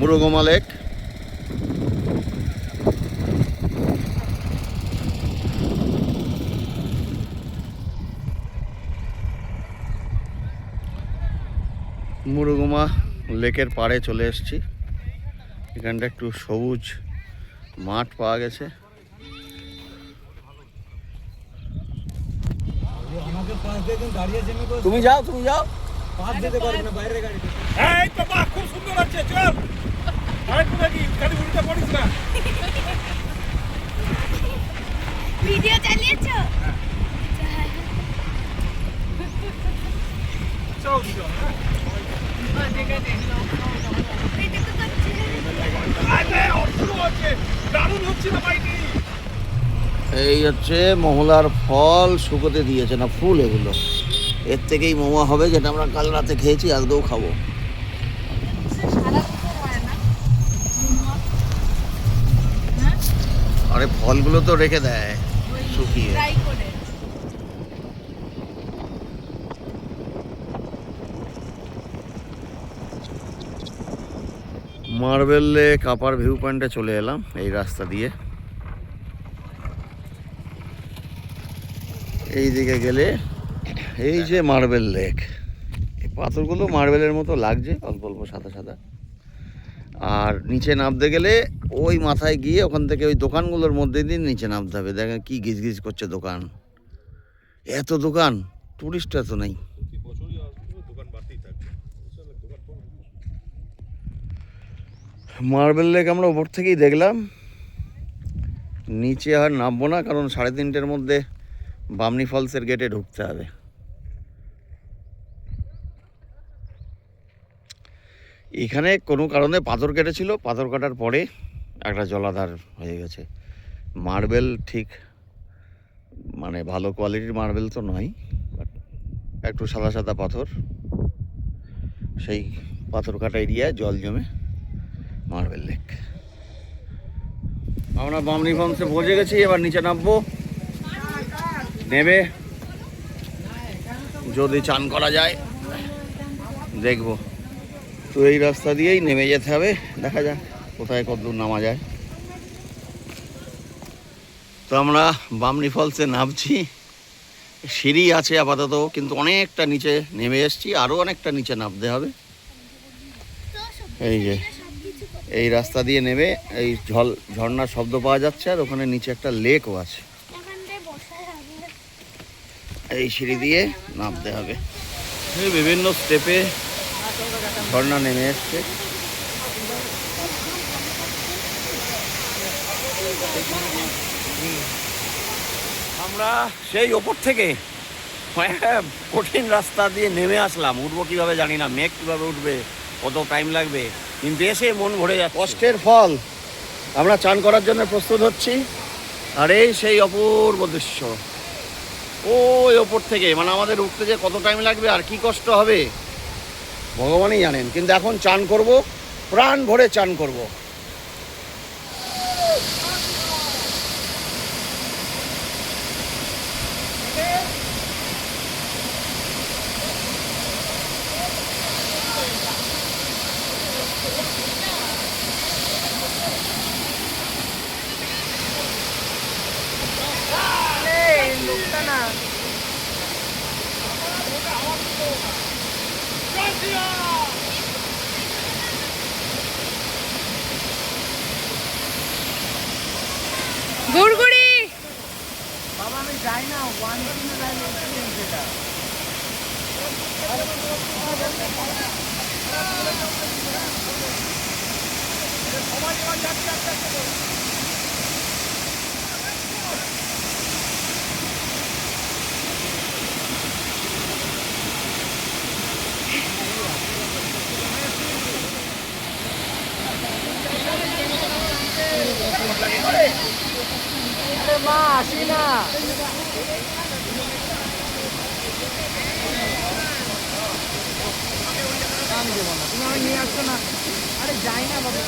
মুরগুমা লেক। মুরগুমা লেকের পাড়ে চলে এসেছি। এখানটা একটু সবুজ মাঠ পাওয়া গেছে। আমাকে পাঁচ দিয়ে দিন দাঁড়িয়ে আছে, তুমি যাও, তুমি যাও। পাঁচ দিতে পারবে না বাইরের গাড়ি। এই তো বাহ, খুব সুন্দর আছে, চল। আরেকটু নাকি খালি উল্টা পড়িস না। ভিডিও চালিয়েছো? চল চল। এটা তো করছে। আরে অসুর আছে, দারুণ হচ্ছে না বাইটি। এই হচ্ছে মহুলার ফল, শুকোতে দিয়েছে না ফুল। এগুলো এর থেকেই মহুয়া হবে, যেটা আমরা কাল রাতে খেয়েছি, আজকেও খাবো। সারা বছর হয় না। আরে ফলগুলো তো রেখে দেয় শুকিয়ে। ট্রাই করে। মার্বেল লেক আপার ভিউ পয়েন্টে চলে এলাম এই রাস্তা দিয়ে। এই দিকে গেলে এই যে মার্বেল লেক, এই পাথরগুলো মার্বেলের মতো লাগছে, অল্প অল্প সাদা সাদা। আর নিচে নামতে গেলে ওই মাথায় গিয়ে ওখান থেকে ওই দোকানগুলোর মধ্যে দিয়ে নিচে নামতে হবে। দেখেন কি গিজ গিজ করছে দোকান, এত দোকান, টুরিস্ট এত নেই। মার্বেল লেক আমরা উপর থেকেই দেখলাম, নিচে আর নামবো না, কারণ 3:30-র মধ্যে বামনি ফলসের গেটে ঢুকতে হবে। এখানে কোনো কারণে পাথর কেটেছিল, পাথর কাটার পরে একটা জলাধার হয়ে গেছে। মার্বেল ঠিক মানে ভালো কোয়ালিটির মার্বেল তো নয়, বাট একটু সাদা সাদা পাথর, সেই পাথর কাটা এরিয়ায় জল জমে মার্বেল লেক। আমরা বামনি ফলসে পৌঁছে গেছি, এবার নিচে নামবো। নেবে যদি চান করা যায় দেখবো। তো এই রাস্তা দিয়েই নেমে যেতে হবে, দেখা যাক কোথায় কতদূর নামা যায়। তো আমরা বামনি ফলসে নামছি, সিঁড়ি আছে আপাতত, কিন্তু অনেকটা নিচে নেমে এসেছি, আরও অনেকটা নিচে নামতে হবে। এই যে এই রাস্তা দিয়ে নেমে এই ঝর্ণার শব্দ পাওয়া যাচ্ছে, আর ওখানে নিচে একটা লেকও আছে। এই সিঁড়ি দিয়ে নামতে হবে। এই বিভিন্ন স্টেপে ঝর্ণা নেমে এসছে। আমরা সেই ওপর থেকে কঠিন রাস্তা দিয়ে নেমে আসলাম, উঠবো কীভাবে জানি না, মেঘ কীভাবে উঠবে, কত টাইম লাগবে, কিন্তু এসে মন ভরে যাচ্ছে। কষ্টের ফল। আমরা চান করার জন্য প্রস্তুত হচ্ছি, আর এই সেই অপূর্ব দৃশ্য, ওই ওপর থেকে, মানে আমাদের উঠতে যে কত টাইম লাগবে আর কি কষ্ট হবে ভগবানই জানেন। কিন্তু এখন চান করব, প্রাণ ভরে চান করব। গুড়গুড়ি বাবা আমি যাই না, ওয়ান দিনে যাই এক্সপিরিয়েন্স এটা। মা আসি না, তুমি আমি নিয়ে আসছো না। আরে যাই না বাবা।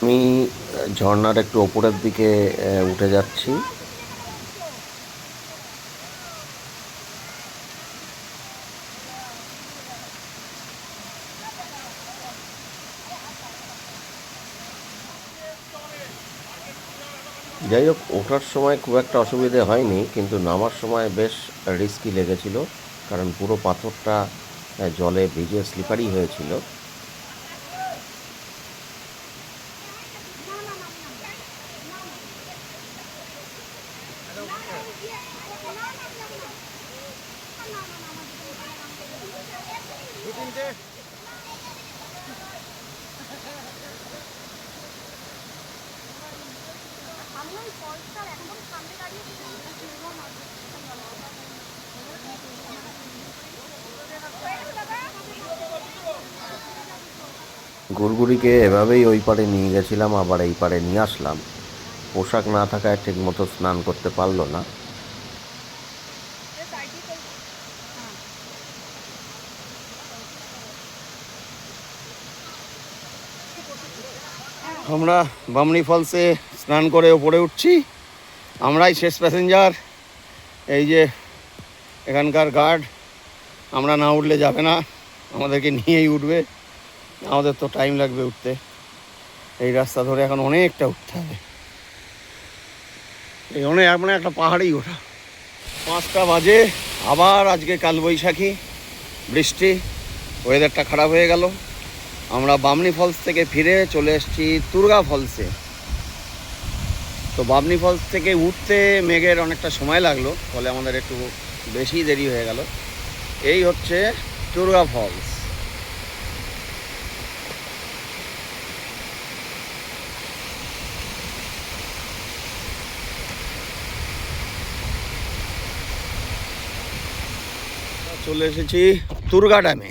আমি ঝর্ণার একটু ওপরের দিকে উঠে যাচ্ছি। যাই হোক, ওঠার সময় খুব একটা অসুবিধে হয়নি, কিন্তু নামার সময় বেশ রিস্কি লেগেছিল, কারণ পুরো পাথরটা জলে ভিজে স্লিপারি হয়েছিল। গুড়গুড়িকে এভাবেই ওই পারে নিয়ে গেছিলাম, আবার এই পারে নিয়ে আসলাম। পোশাক না থাকায় ঠিক মতো স্নান করতে পারলো না। আমরা বামনি ফলসে স্নান করে ওপরে উঠছি, আমরাই শেষ প্যাসেঞ্জার। এই যে এখানকার গার্ড, আমরা না উঠলে যাবে না, আমাদেরকে নিয়েই উঠবে। আমাদের তো টাইম লাগবে উঠতে, এই রাস্তা ধরে এখন অনেকটা উঠতে হবে। এই অনেক মানে একটা পাহাড়েই ওঠা। 5টা বাজে, আবার আজকে কালবৈশাখী, বৃষ্টি, ওয়েদারটা খারাপ হয়ে গেল। আমরা বামনি ফলস থেকে ফিরে চলে এসেছি তুর্গা ফলসে। তো বামনি ফলস থেকে উঠতে মেঘের অনেকটা সময় লাগলো, ফলে আমাদের একটু বেশি দেরি হয়ে গেল। এই হচ্ছে তুর্গা ফলস। চলে এসেছি তুর্গা ড্যামে।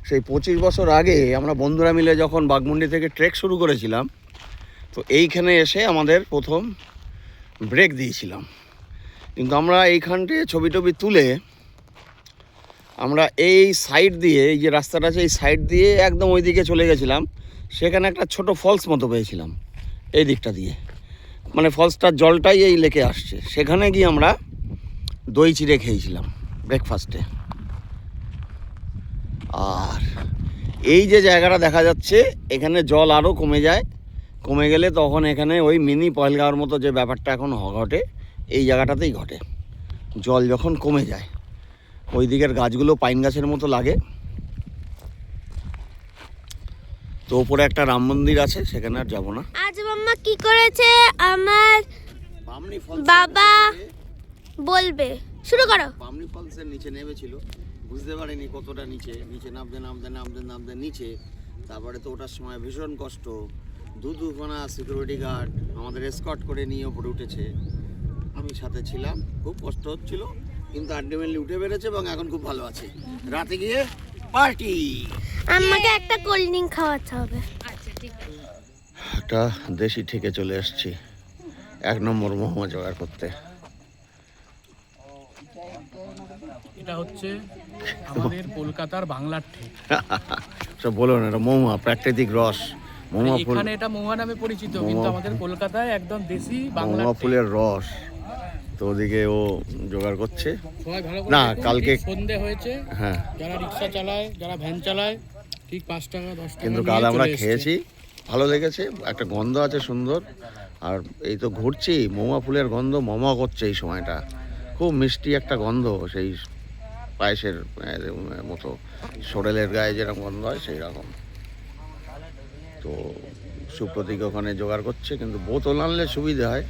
সেই 25 বছর আগে আমরা বন্ধুরা মিলে যখন বাঘমুন্ডি থেকে ট্রেক শুরু করেছিলাম, তো এইখানে এসে আমাদের প্রথম ব্রেক দিয়েছিলাম। কিন্তু আমরা এইখানটে ছবি টবি তুলে আমরা এই সাইড দিয়ে, এই যে রাস্তাটা আছে এই সাইড দিয়ে একদম ওই দিকে চলে গেছিলাম। সেখানে একটা ছোট ফলস মতো পেয়েছিলাম এই দিকটা দিয়ে, মানে ফলসটার জলটাই এই লেকে আসছে। সেখানে গিয়ে আমরা দই চিড়ে খেয়েছিলাম ব্রেকফাস্টে। আর এই যে জায়গাটা দেখা যাচ্ছে, এখানে জল আরও কমে যায়, কমে গেলে তখন এখানে ওই মিনি পহেলগাঁওর মতো যে ব্যাপারটা এখন ঘটে, এই জায়গাটাতেই ঘটে। জল যখন কমে যায়, ওই দিকের গাছগুলো পাইন গাছের মতো লাগে। তো ওপরে একটা রাম মন্দির আছে, সেখানে আর যাবো না। আজ মাম্মা কি করেছে আমার বামনি ফলস বাবা বলবে। শুরু করো। বামনি ফলসের নিচে নেমেছিল, বুঝতে পারিনি কতটা নিচে। নিচে নামতে নামতে নামতে নামতে নিচে, তারপরে তো ওঠার সময় ভীষণ কষ্ট। দুখানা সিকিউরিটি গার্ড আমাদের এসকর্ট করে নিয়ে ওপরে উঠেছে, আমি সাথে ছিলাম। খুব কষ্ট হচ্ছিল, কিন্তু আলটিমেটলি উঠে বেড়েছে এবং এখন খুব ভালো আছে। রাতে গিয়ে পার্টি। আমাকে একটা কোল্ড ড্রিঙ্ক খাওয়াতে হবে। আচ্ছা ঠিক আছে। একটা দেশি থেকে চলে এসেছি 1 নম্বর মোমো জোগাড় করতে। এটা হচ্ছে আমাদের কলকাতার বাংলার ঠিক। সব বলো না, এটা মোমো, প্রাকৃতিক রস। মোমো ফুল, এখানে এটা মহুয়া নামে পরিচিত, কিন্তু আমাদের কলকাতায় একদম দেশি বাংলার মোমো ঠিক। ফুলের রস। তো ওদিকে ও জোগাড় করছে। সবাই ভালো করে না, দেখুন, কালকে ঠিক সন্ধে হয়েছে। হ্যাঁ, যারা রিক্সা চালায়, যারা ভ্যান চালায়, ঠিক 5 টাকা 10 টাকা কিন্তু নিয়ে কাল আমরা চলে এসছে। খেয়েছি, ভালো লেগেছে। একটা গন্ধ আছে সুন্দর। আর এই তো ঘুরছি, মোমো ফুলের গন্ধ মোমো করছে এই সময়টা। খুব মিষ্টি একটা গন্ধ, সেই পায়েসের মতো, সরেলের গায়ে যেরকম গন্ধ হয় সেই রকম। তো সুপ্রতীক ওখানে জোগাড় করছে, কিন্তু বোতল আনলে সুবিধা হয়,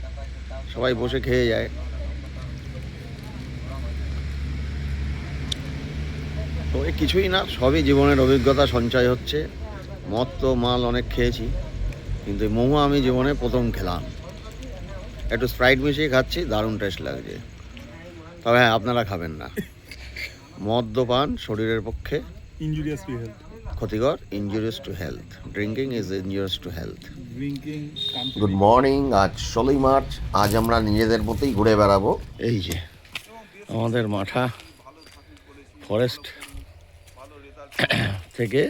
সবাই বসে খেয়ে যায়। তো এই কিছুই না, সবই জীবনের অভিজ্ঞতা সঞ্চয় হচ্ছে। মদ তো মাল অনেক খেয়েছি, কিন্তু এই মোমো আমি জীবনে প্রথম খেলাম। একটু স্প্রাইট মিশিয়ে খাচ্ছি, দারুণ টেস্ট লাগছে। তবে হ্যাঁ, আপনারা খাবেন না। মদ্যপান শরীরের পক্ষে ইনজুরিয়াস টু হেলথ। ক্ষতিকর, injurious to health. Drinking is injurious to health. Drinking good morning. আজ 16ই মার্চ। আজ আমরা নিজেদের মতোই ঘুরে বেড়াবো। এই যে আমাদের মাঠা ফরেস্ট থেকে,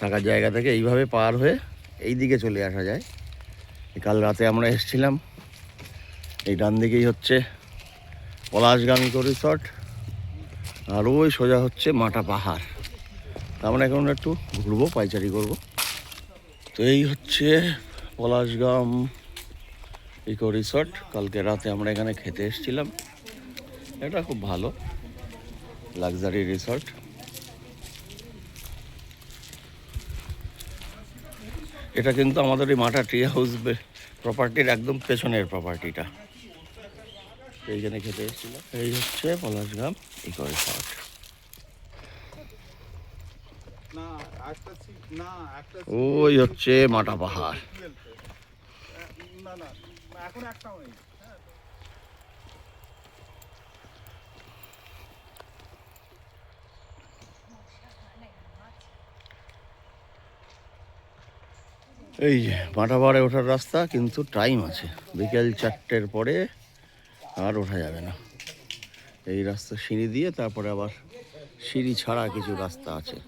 থাকার জায়গা থেকে এইভাবে পার হয়ে এই দিকে চলে আসা যায়। কাল রাতে আমরা এসেছিলাম, এই ডান দিকেই হচ্ছে পলাশগামী রিসর্ট, আর ওই সোজা হচ্ছে মাটা পাহাড়। আমরা এখন একটু ঘুরবো, পাইচারি করব। তো এই হচ্ছে পলাশগাম ইকো রিসর্ট। কালকে রাতে আমরা এখানে খেতে এসেছিলাম। এটা খুব ভালো লাক্সারি রিসর্ট। এটা কিন্তু আমাদের এই মাঠা ট্রি হাউস প্রপার্টির একদম পেছনের প্রপার্টিটা। এইখানে খেতে এসেছিলাম। এই হচ্ছে পলাশগাম ইকো রিসর্ট। ওই হচ্ছে মাটা পাহাড়। এই যে মাটা পাহাড়ে ওঠার রাস্তা, কিন্তু টাইম আছে, বিকেল 4টের পরে আর ওঠা যাবে না। এই রাস্তা সিঁড়ি দিয়ে, তারপরে আবার সিঁড়ি ছাড়া কিছু রাস্তা আছে।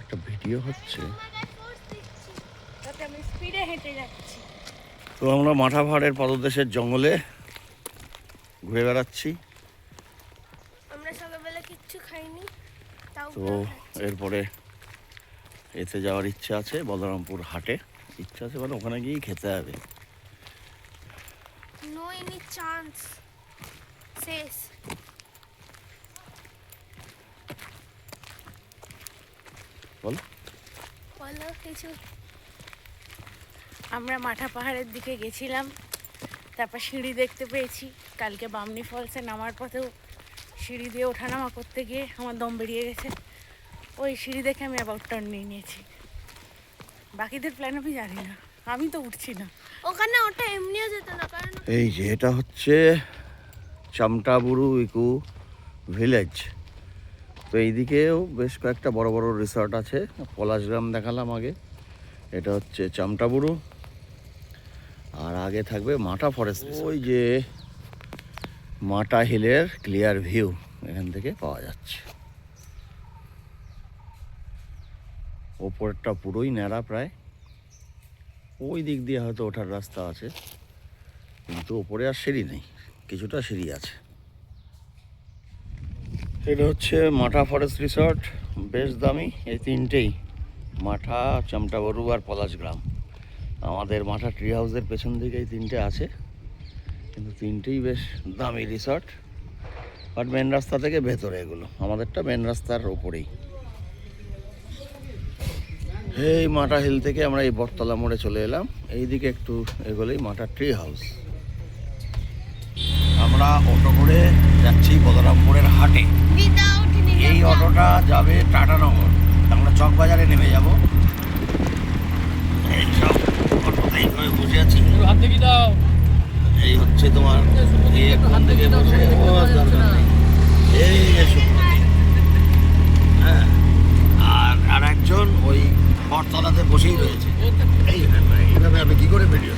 একটা ভিডিও হচ্ছে। আমি স্পিডে হেঁটে যাচ্ছি। তো আমরা মাঠা পাহাড়ের পাদদেশের জঙ্গলে ঘুরে বেড়াচ্ছি। আমরা সকালবেলা কিচ্ছু খাইনি, তাও তো এরপরে এতে যাওয়ার ইচ্ছা আছে, বলরামপুর হাটে। ইচ্ছা আছে মানে ওখানে গিয়েই খেতে হবে। No any chance. শেষ। বল। বলো কিছু। আমরা মাঠা পাহাড়ের দিকে গেছিলাম, তারপর সিঁড়ি দেখতে পেয়েছি। কালকে বামনি ফলসে নামার পথেও সিঁড়ি দিয়ে ওঠানামা করতে গিয়ে আমার দম বেরিয়ে গেছে। ওই সিঁড়ি দেখে আমি অ্যাবাউট টার্ন নিয়ে নিয়েছি। বাকিদের প্ল্যান আমি জানি না, আমি তো উঠছি না। ওখানে ওটা এমনিও যেত না, কারণ এই যে এটা হচ্ছে চামটাবুরু ইকো ভিলেজ। তো এইদিকেও বেশ কয়েকটা বড় বড় রিসর্ট আছে। পলাশগ্রাম দেখালাম আগে, এটা হচ্ছে চামটাবুরু, আর আগে থাকবে মাটা ফরেস্ট। ওই যে মাটা হিলের ক্লিয়ার ভিউ এখান থেকে পাওয়া যাচ্ছে। ওপরটা পুরোই ন্যাড়া প্রায়, ওই দিক দিয়ে হয়তো ওঠার রাস্তা আছে, কিন্তু ওপরে আর সিঁড়ি নেই, কিছুটা সিঁড়ি আছে। এটা হচ্ছে মাটা ফরেস্ট রিসর্ট, বেশ দামি। এই তিনটেই মাঠা, চামটাবরু আর পলাশগ্রাম। আমাদের মাঠা ট্রি হাউসের পেছন দিকেই তিনটে আছে, কিন্তু তিনটেই বেশ দামি রিসর্ট, বাট মেন রাস্তা থেকে ভেতরে এগুলো। আমাদেরটা মেন রাস্তার ওপরেই। এই মাঠা হিল থেকে আমরা এই বটতলা মোড়ে চলে এলাম। এইদিকে একটু এগোলেই মাঠা ট্রি হাউস। আমরা অটো করে যাচ্ছি বলরামপুরের হাটে। এই অটোটা যাবে টাটানগর, আমরা চকবাজারে নেমে যাব। এইসব অটোতেই করে বসে আছি। হাত দেখি দাও। এই হচ্ছে তোমার এই এখান থেকে বসে এই যে সুপ্রতি, হ্যাঁ, আর একজন ওই বটতলাতে বসেই রয়েছে। এইভাবে আমি কি করে ভিডিও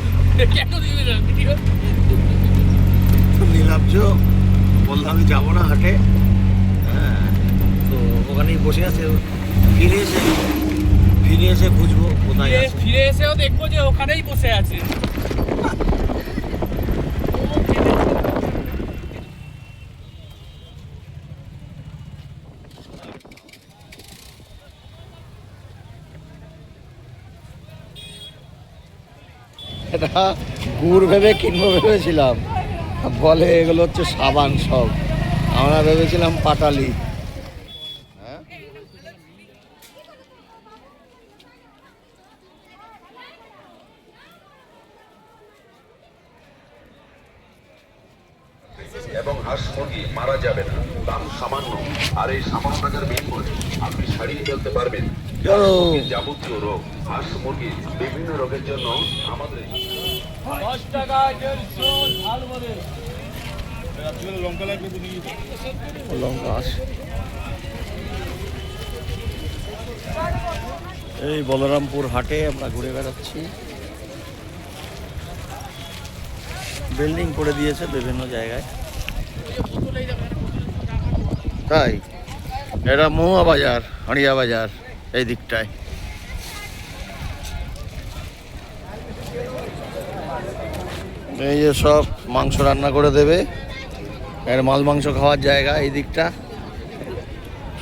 কেন দিবি না ভিডিও? নীলাব্জ বললাম আমি যাবো না হাটে, হ্যাঁ, তো ওখানেই বসে আছে। ফিরে এসে বুঝবো কোথায় আছে। ফিরে এসেও দেখবো যে ওখানেই বসে আছে। এটা গুড় ভেবে কিনবো ভেবেছিলাম, বলে এগুলো হচ্ছে সাবান সব। আমরা ভেবেছিলাম পাটালি। হ্যাঁ, এবং হাঁস মুরগি মারা যাবে না, দাম সামান্য। আর এই সামান্য টাকার বিনিময়ে আপনি ছাড়িয়ে ফেলতে পারবেন যাবতীয় রোগ। হাঁস মুরগি বিভিন্ন রোগের জন্য আমাদের 10 টাকা 150 ঝাল বলে। লঙ্কা লাগবে তো নিয়ে লঙ্কা আছে। এই বলরামপুর হাটে আমরা ঘুরে বেড়াচ্ছি। বিল্ডিং করে দিয়েছে বিভিন্ন জায়গায়। তাই এটা মহুয়া বাজার, হাড়িয়া বাজার এই দিকটায়। এই যে সব মাংস রান্না করে দেবে, এর মাল মাংস খাওয়ার জায়গা এই দিকটা।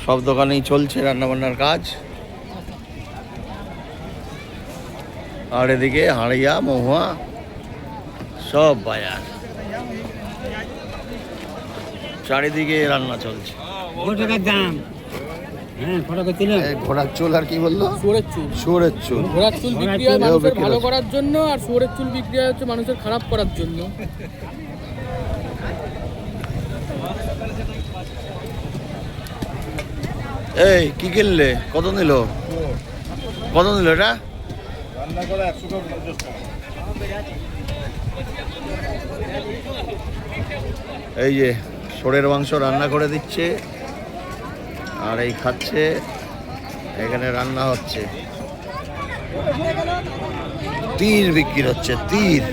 সব দোকানেই চলছে রান্নাবান্নার কাজ। আর এদিকে হাড়িয়া মহুয়া সব বাজার, চারিদিকে রান্না চলছে। এই ঘোড়ার চুল আর কি বললো? শুয়োরের চুল। শুয়োরের চুল। ঘোড়ার চুল বিক্রি হয় মানুষের ভালো করার জন্য, আর শুয়োরের চুল বিক্রি হয় হচ্ছে মানুষের খারাপ করার জন্য। এই কি কিনলে? কত নিল? কত নিল এটা? রান্না করা 150 টাকা। এই যে ষোঁড়ের মাংস রান্না করে দিচ্ছে, আর এই খাচ্ছে। এখানে রান্না হচ্ছে, তীর বিক্রি হচ্ছে, তীর।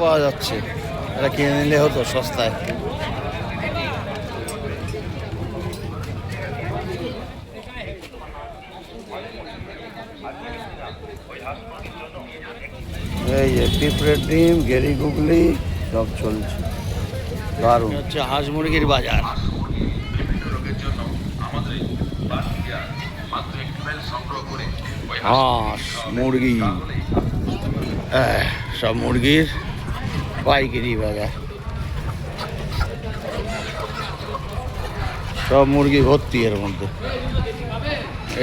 পাওয়া যাচ্ছে, এটা কিনে নিলে হতো সস্তায়। এই যে পিঁপড়ের ডিম, গেরি গুগলি সব চলছে, দারুণ। হচ্ছে হাঁস মুরগির বাজার। হাঁস মুরগি, সব মুরগির পাইকারি বাজার। সব মুরগি ভর্তি এর মধ্যে।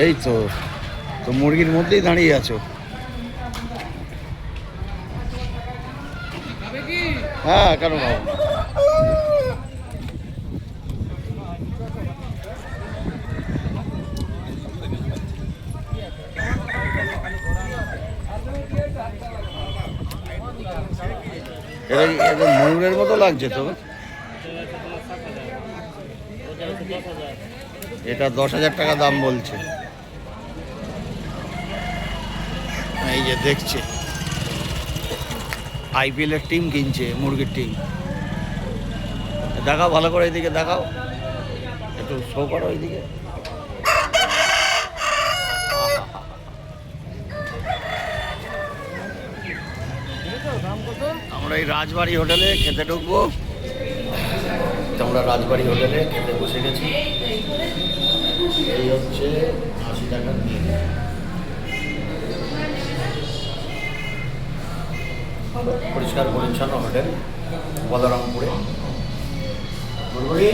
এই তো মুরগির মধ্যেই দাঁড়িয়ে আছো। হ্যাঁ, কেন খাবো? এটা ময়ূরের মতো লাগছে তো। এটা 10,000 টাকা দাম বলছে। এই যে দেখছে IPL এর টিম কিনছে, মুরগির টিম। দেখাও ভালো করে, এইদিকে দেখাও, একটু শো করো এইদিকে। আমরা এই রাজবাড়ি হোটেলে খেতে ঢুকবো। তো আমরা রাজবাড়ি হোটেলে খেতে বসে গেছি। এই হচ্ছে 80 টাকার বিল। পরিষ্কার পরিচ্ছন্ন হোটেল বলরামপুরে। গুরগুরি,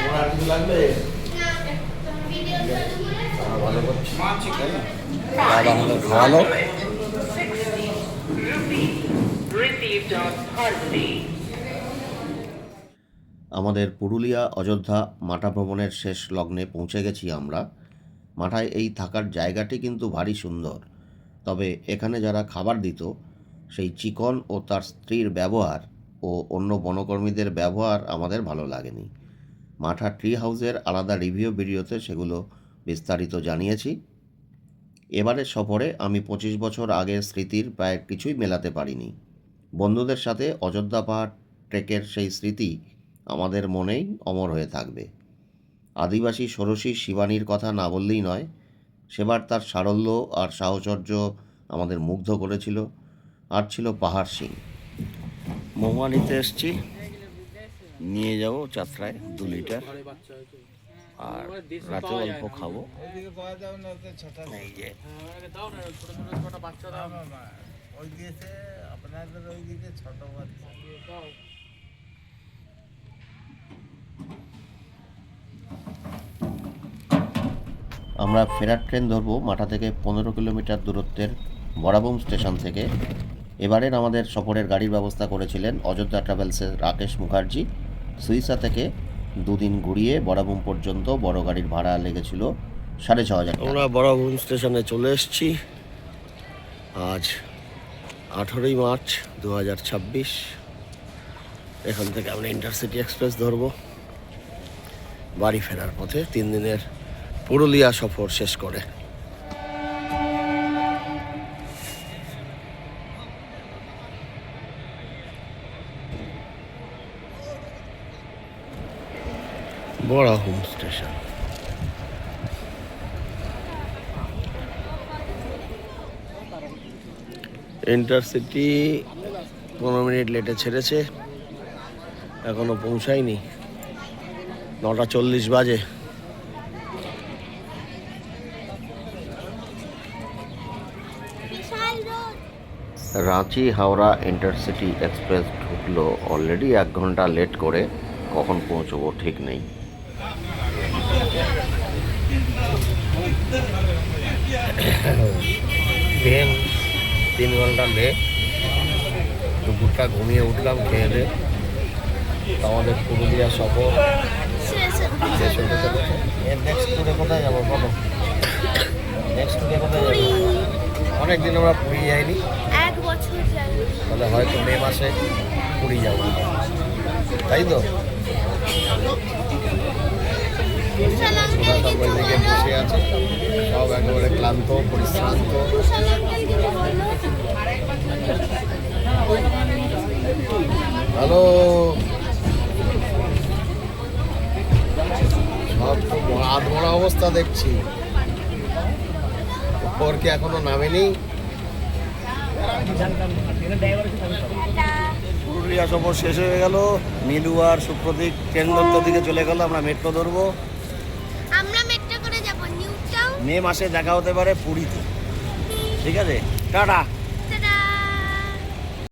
তোমার আর কিছু লাগবে? আমরা ভালো করছি, তাই না? দাদা আমাদের খাওয়ালো। আমাদের পুরুলিয়া অযোধ্যা মাঠা ভ্রমণের শেষ লগ্নে পৌঁছে গেছি আমরা। মাঠায় এই থাকার জায়গাটি কিন্তু ভারী সুন্দর, তবে এখানে যারা খাবার দিত সেই চিকন ও তার স্ত্রীর ব্যবহার ও অন্য বনকর্মীদের ব্যবহার আমাদের ভালো লাগেনি। মাঠা ট্রি হাউসের আলাদা রিভিউ ভিডিওতে সেগুলো বিস্তারিত জানিয়েছি। এবারের সফরে আমি 25 বছর আগের স্মৃতির প্রায় কিছুই মেলাতে পারিনি। বন্ধুদের সাথে অযোধ্যা পাহাড় ট্রেকের সেই স্মৃতি আমাদের মনেই অমর হয়ে থাকবে। আদিবাসী ষোড়শী শিবানীর কথা না বললেই নয়। সেবার তার সারল্য আর সাহচর্য আমাদের মুগ্ধ করেছিল। আর ছিল পাহাড় সিং। মহুয়া নিতে এসছি, নিয়ে যাব যাত্রায় 2 লিটার, আর রাতে অল্প খাবো। এই যে দাও না, ছোট ছোট ছোট বাচ্চা দাও। ওই দিয়েছে আপনাদের, ওই দিকে ছোট বাচ্চা দাও। আমরা ফেরার ট্রেন ধরবো মাঠা থেকে 15 কিলোমিটার দূরত্বের বরাবুম স্টেশন থেকে। এবারের আমাদের সফরের গাড়ির ব্যবস্থা করেছিলেন অযোধ্যা ট্রাভেলসের রাকেশ মুখার্জি। সুইসা থেকে 2 দিন ঘুরিয়ে বরাবুম পর্যন্ত বড় গাড়ির ভাড়া লেগেছিল 6,500 টাকা। আমরা বরাবুম স্টেশনে চলে এসেছি। আজ 18ই মার্চ 2026। এখান থেকে আমরা ইন্টারসিটি এক্সপ্রেস ধরবো বাড়ি ফেরার পথে 3 দিনের পুরুলিয়া সফর শেষ করে। বরাবুম স্টেশন। ইন্টারসিটি 15 মিনিট লেটে ছেড়েছে, এখনো পৌঁছায়নি। 9:40 বাজে। রাঁচি হাওড়া ইন্টারসিটি এক্সপ্রেস ঢুকলো অলরেডি 1 ঘন্টা লেট করে। কখন পৌঁছবো ঠিক নেই। ট্রেন 3 ঘন্টা লেট। দুপুরটা ঘুমিয়ে উঠলাম খেয়ে দিয়ে। আমাদের পুরুলিয়া সফর শেষ হতে চলেছে। এর নেক্সট ট্যুরে কোথায় যাবো বলো? নেক্সট ট্যুরে কোথায় যাবো? অনেকদিন আমরা পুরী যাইনি, 1 বছর যাই। তাহলে হয়তো মে মাসে পুরী যাবো, তাই তো? সব ওইদিকে বসে আছে, সব একেবারে ক্লান্ত পরিশ্রান্ত। হ্যালো, সব তো আধমরা অবস্থা দেখছি। উপর কি এখনো নামেনি? পুরুলিয়া সফর শেষ হয়ে গেল। নীলু আর সুপ্রতীক ট্রেন ধরতে দিকে চলে গেল। আমরা মেট্রো ধরবো। আমরা মেট্রো করে যাব নিউ টাউন। মে মাসে দেখা হতে পারে পুরীতে। ঠিক আছে, টাটা।